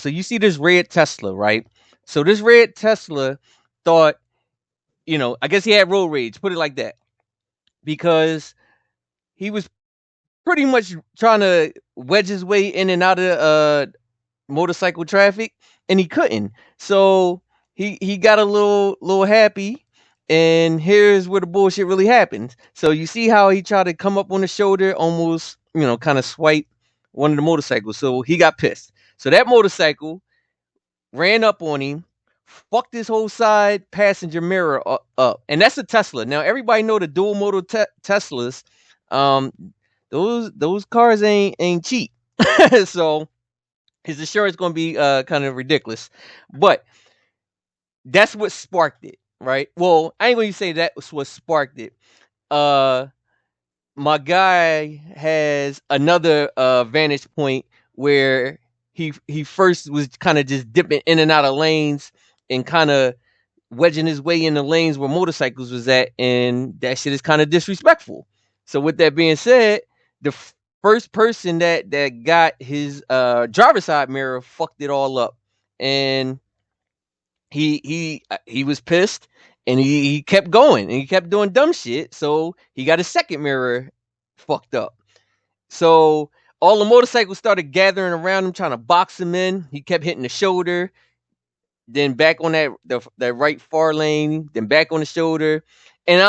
So you see this red Tesla, right? So this red Tesla thought, I guess he had road rage, put it like that, because he was pretty much trying to wedge his way in and out of motorcycle traffic, and he couldn't. So he got a little happy, and here's where the bullshit really happens. So you see how he tried to come up on the shoulder, almost kind of swipe one of the motorcycles. So he got pissed. So that motorcycle ran up on him, fucked his whole side passenger mirror up, and that's a Tesla. Now everybody know the dual motor Teslas. Um, those cars ain't cheap. So his insurance going to be kind of ridiculous, but that's what sparked it, right? Well, I ain't going to say that was what sparked it. Uh, my guy has another vantage point where he first was kind of just dipping in and out of lanes and kind of wedging his way in the lanes where motorcycles was at, and that shit is kind of disrespectful. So with that being said, the first person that got his driver's side mirror fucked it all up, and he was pissed, and he kept going and he kept doing dumb shit. So he got his second mirror fucked up. So all the motorcycles started gathering around him, trying to box him in. He kept hitting the shoulder, then back on that right far lane, then back on the shoulder, and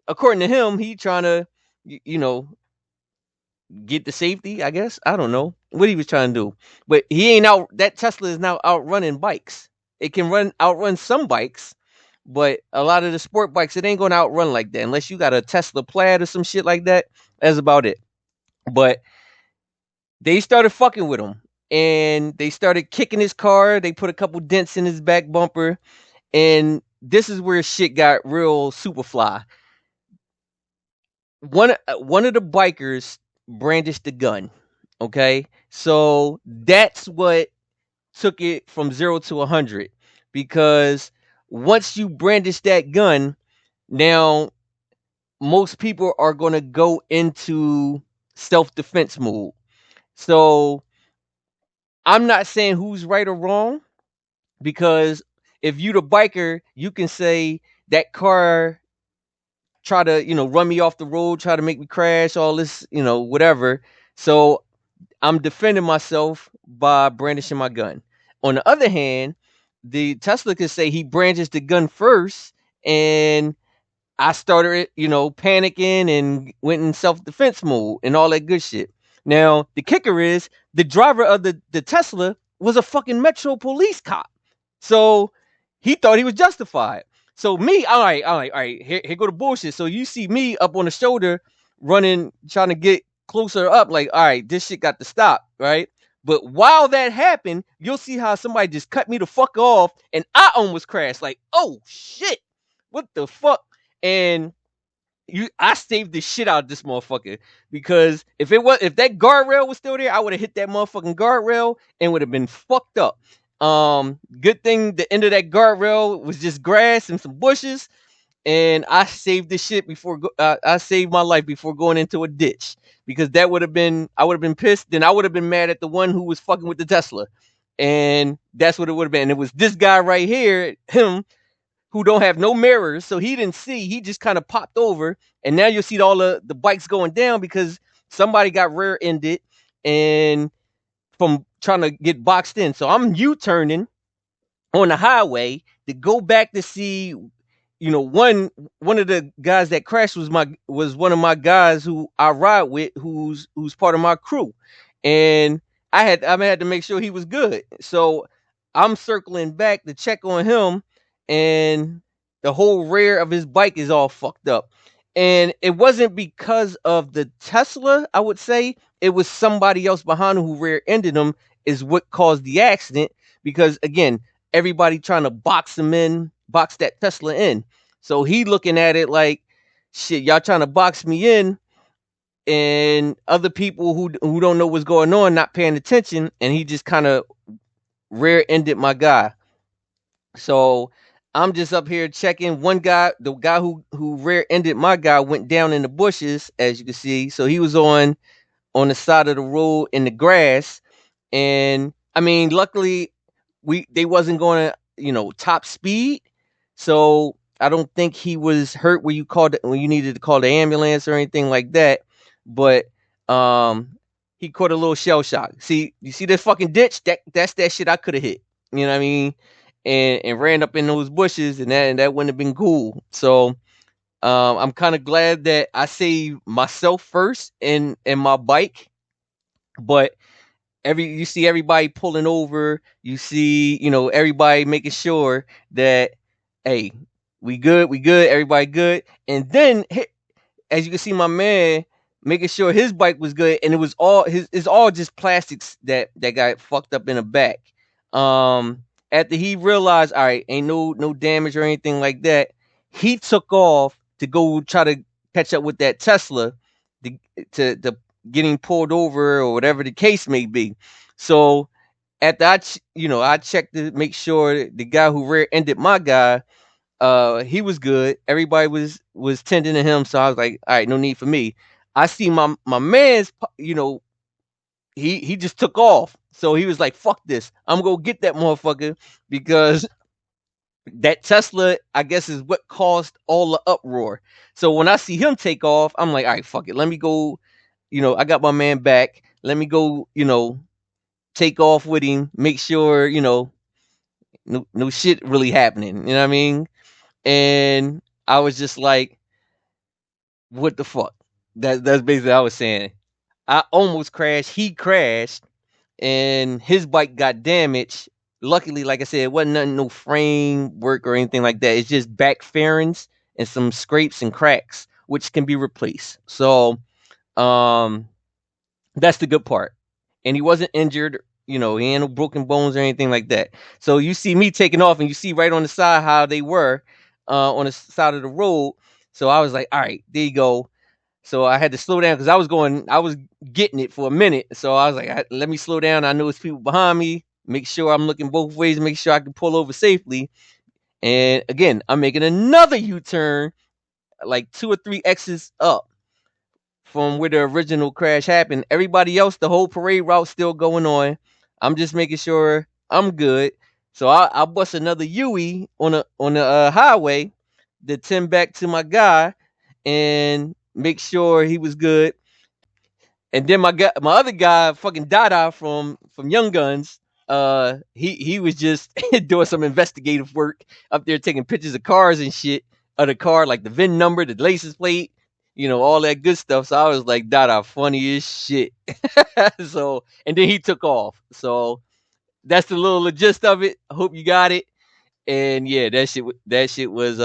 according to him, he trying to, you know, get the safety. I guess I don't know what he was trying to do, but he ain't out. That Tesla is now outrunning bikes. It can outrun some bikes, but a lot of the sport bikes, it ain't going to outrun like that unless you got a Tesla Plaid or some shit like that. That's about it. But they started fucking with him, and they started kicking his car. They put a couple dents in his back bumper, and this is where shit got real super fly. One of the bikers brandished the gun. Okay, so that's what took it from 0 to 100, because once you brandish that gun, now most people are going to go into self-defense mode. So I'm not saying who's right or wrong, because if you the biker, you can say that car try to, run me off the road, try to make me crash, all this, whatever. So I'm defending myself by brandishing my gun. On the other hand, the Tesla could say he brandished the gun first, and I started, panicking and went in self-defense mode and all that good shit. Now, the kicker is the driver of the Tesla was a fucking Metro police cop. So he thought he was justified. So me, all right, here go the bullshit. So you see me up on the shoulder running, trying to get closer up, like, all right, this shit got to stop, right? But while that happened, you'll see how somebody just cut me the fuck off, and I almost crashed. Like, oh shit, what the fuck? And I saved the shit out of this motherfucker, because if that guardrail was still there, I would have hit that motherfucking guardrail and would have been fucked up. Good thing the end of that guardrail was just grass and some bushes, and I saved this shit before I saved my life before going into a ditch, because I would have been pissed. Then I would have been mad at the one who was fucking with the Tesla, and that's what it would have been. It was this guy right here, him, who don't have no mirrors, so he didn't see. He just kind of popped over, and now you'll see all the bikes going down because somebody got rear-ended and from trying to get boxed in. So I'm U-turning on the highway to go back to see, one of the guys that crashed was one of my guys who I ride with, who's part of my crew, and I had to make sure he was good. So I'm circling back to check on him, and the whole rear of his bike is all fucked up. And it wasn't because of the Tesla, I would say. It was somebody else behind him who rear-ended him is what caused the accident, because, again, everybody trying to box that Tesla in. So he looking at it like, shit, y'all trying to box me in, and other people who don't know what's going on, not paying attention, and he just kind of rear-ended my guy. So I'm just up here checking. The guy who rear-ended my guy went down in the bushes, as you can see. So he was on the side of the road in the grass, and I mean, luckily they wasn't going to, top speed, so I don't think he was hurt when when you needed to call the ambulance or anything like that. But he caught a little shell shock. See, you see this fucking ditch? That's that shit I could have hit. You know what I mean? And ran up in those bushes, and that wouldn't have been cool. So I'm kind of glad that I saved myself first and my bike, but you see everybody pulling over, you see, everybody making sure that, hey, we good, everybody good. And then as you can see, my man making sure his bike was good, and it was all it's all just plastics that got fucked up in the back. After he realized, all right, ain't no damage or anything like that, he took off to go try to catch up with that Tesla to getting pulled over or whatever the case may be. So after I checked to make sure the guy who rear-ended my guy, he was good. Everybody was tending to him, so I was like, all right, no need for me. I see my man's, he just took off. So he was like, fuck this, I'm gonna get that motherfucker, because that Tesla, I guess, is what caused all the uproar. So when I see him take off, I'm like, all right, fuck it, let me go. I got my man back. Let me go. Take off with him. Make sure no shit really happening. You know what I mean? And I was just like, what the fuck? That's basically what I was saying. I almost crashed. He crashed, and his bike got damaged. Luckily, like I said, it wasn't nothing, no frame work or anything like that. It's just back fairings and some scrapes and cracks, which can be replaced. So, that's the good part. And he wasn't injured. He had no broken bones or anything like that. So you see me taking off, and you see right on the side how they were on the side of the road. So I was like, all right, there you go. So I had to slow down because I was getting it for a minute. So I was like, let me slow down. I know it's people behind me. Make sure I'm looking both ways. Make sure I can pull over safely. And again, I'm making another U-turn, like 2 or 3 X's up from where the original crash happened. Everybody else, the whole parade route still going on. I'm just making sure I'm good. So I bust another Yui on the highway to tend back to my guy and make sure he was good. And then my other guy, fucking Dada from Young Guns, he was just doing some investigative work up there, taking pictures of cars and shit, of the car, like the VIN number, the license plate, all that good stuff. So I was like, Dada, funny as shit. So, and then he took off. So that's the little gist of it. I hope you got it. And yeah, that shit was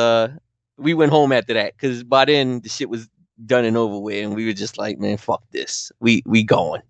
we went home after that, because by then the shit was done and over with, and we were just like, man, fuck this, we going.